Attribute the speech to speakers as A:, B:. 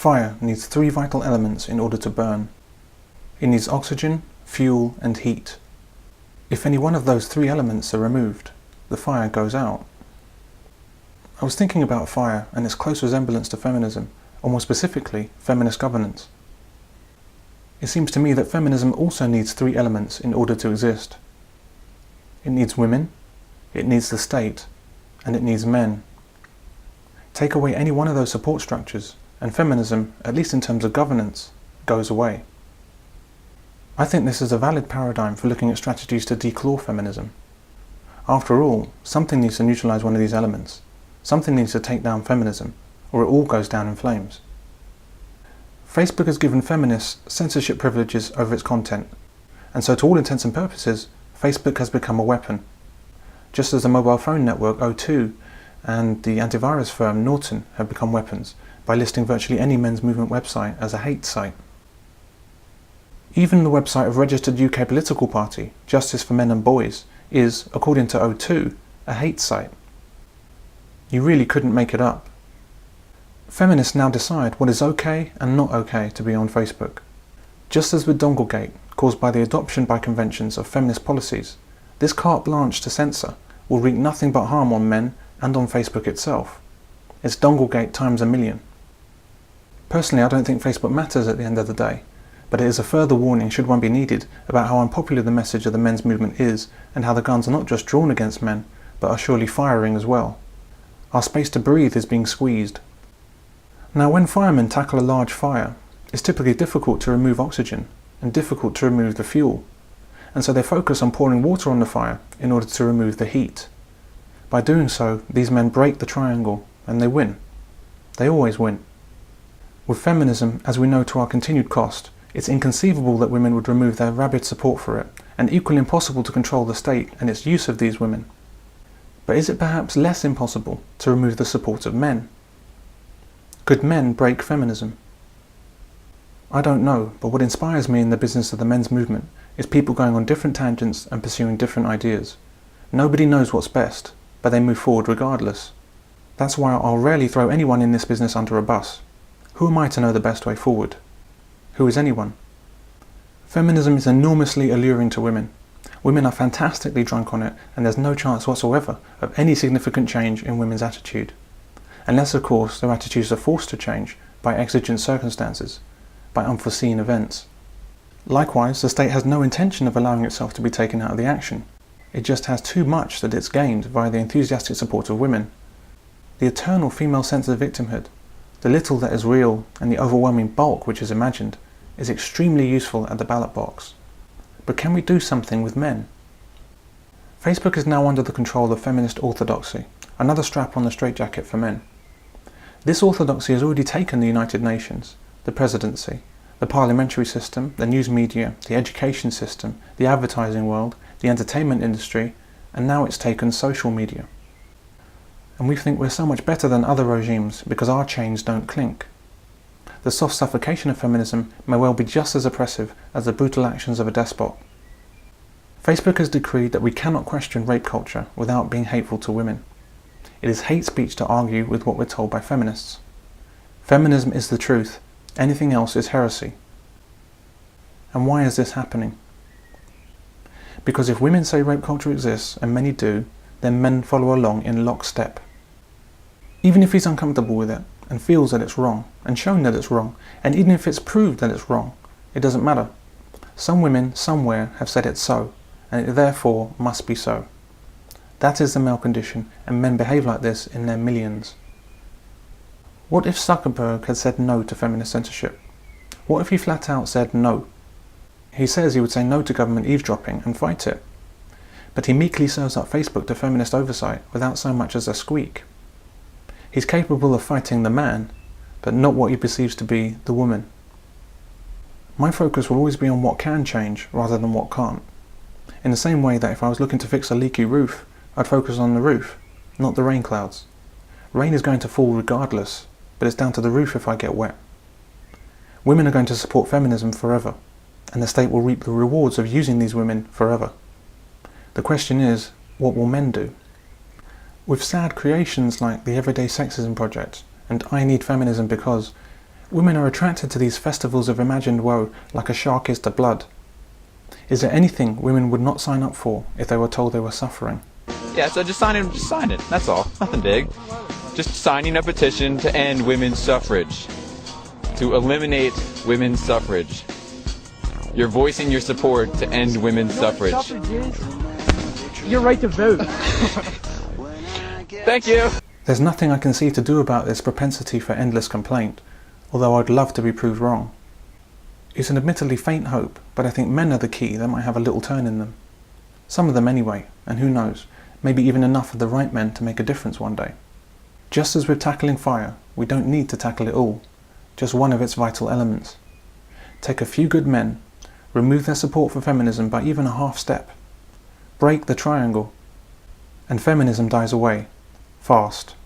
A: Fire needs three vital elements in order to burn. It needs oxygen, fuel, and heat. If any one of those three elements are removed, the fire goes out. I was thinking about fire and its close resemblance to feminism, or more specifically, feminist governance. It seems to me that feminism also needs three elements in order to exist. It needs women, it needs the state, and it needs men. Take away any one of those support structures, and feminism, at least in terms of governance, goes away. I think this is a valid paradigm for looking at strategies to declaw feminism. After all, something needs to neutralize one of these elements. Something needs to take down feminism, or it all goes down in flames. Facebook has given feminists censorship privileges over its content, and so to all intents and purposes, Facebook has become a weapon. Just as the mobile phone network O2 and the antivirus firm Norton have become weapons by listing virtually any men's movement website as a hate site. Even the website of registered UK political party, Justice for Men and Boys, is, according to O2, a hate site. You really couldn't make it up. Feminists now decide what is okay and not okay to be on Facebook. Just as with Donglegate, caused by the adoption by conventions of feminist policies, this carte blanche to censor will wreak nothing but harm on men and on Facebook itself. It's Donglegate times a million. Personally, I don't think Facebook matters at the end of the day, but it is a further warning, should one be needed, about how unpopular the message of the men's movement is and how the guns are not just drawn against men, but are surely firing as well. Our space to breathe is being squeezed. Now, when firemen tackle a large fire, it's typically difficult to remove oxygen and difficult to remove the fuel, and so they focus on pouring water on the fire in order to remove the heat. By doing so, these men break the triangle and they win. They always win. With feminism, as we know to our continued cost, it's inconceivable that women would remove their rabid support for it, and equally impossible to control the state and its use of these women. But is it perhaps less impossible to remove the support of men? Could men break feminism? I don't know, but what inspires me in the business of the men's movement is people going on different tangents and pursuing different ideas. Nobody knows what's best, but they move forward regardless. That's why I'll rarely throw anyone in this business under a bus. Who am I to know the best way forward? Who is anyone? Feminism is enormously alluring to women. Women are fantastically drunk on it, and there's no chance whatsoever of any significant change in women's attitude. Unless, of course, their attitudes are forced to change by exigent circumstances, by unforeseen events. Likewise, the state has no intention of allowing itself to be taken out of the action. It just has too much that it's gained via the enthusiastic support of women. The eternal female sense of victimhood, the little that is real and the overwhelming bulk which is imagined, is extremely useful at the ballot box. But can we do something with men? Facebook is now under the control of feminist orthodoxy, another strap on the straitjacket for men. This orthodoxy has already taken the United Nations, the presidency, the parliamentary system, the news media, the education system, the advertising world, the entertainment industry, and now it's taken social media. And we think we're so much better than other regimes because our chains don't clink. The soft suffocation of feminism may well be just as oppressive as the brutal actions of a despot. Facebook has decreed that we cannot question rape culture without being hateful to women. It is hate speech to argue with what we're told by feminists. Feminism is the truth, anything else is heresy. And why is this happening? Because if women say rape culture exists, and many do, then men follow along in lockstep. Even if he's uncomfortable with it, and feels that it's wrong, and shown that it's wrong, and even if it's proved that it's wrong, it doesn't matter. Some women, somewhere, have said it's so, and it therefore must be so. That is the male condition, and men behave like this in their millions. What if Zuckerberg had said no to feminist censorship? What if he flat out said no? He says he would say no to government eavesdropping and fight it. But he meekly serves up Facebook to feminist oversight without so much as a squeak. He's capable of fighting the man, but not what he perceives to be the woman. My focus will always be on what can change rather than what can't. In the same way that if I was looking to fix a leaky roof, I'd focus on the roof, not the rain clouds. Rain is going to fall regardless, but it's down to the roof if I get wet. Women are going to support feminism forever, and the state will reap the rewards of using these women forever. The question is, what will men do? With sad creations like the Everyday Sexism Project and I Need Feminism Because, Women are attracted to these festivals of imagined woe like a shark is to blood. Is there anything women would not sign up for if they were told they were suffering?
B: Yeah, so just sign it, that's all. Nothing big. Just signing a petition to end women's suffrage. To eliminate women's suffrage. You're voicing your support to end women's suffrage.
C: Your right to vote.
B: Thank you!
A: There's nothing I can see to do about this propensity for endless complaint, although I'd love to be proved wrong. It's an admittedly faint hope, but I think men are the key that might have a little turn in them. Some of them anyway, and who knows, maybe even enough of the right men to make a difference one day. Just as with tackling fire, we don't need to tackle it all, just one of its vital elements. Take a few good men, remove their support for feminism by even a half step, break the triangle, and feminism dies away, fast.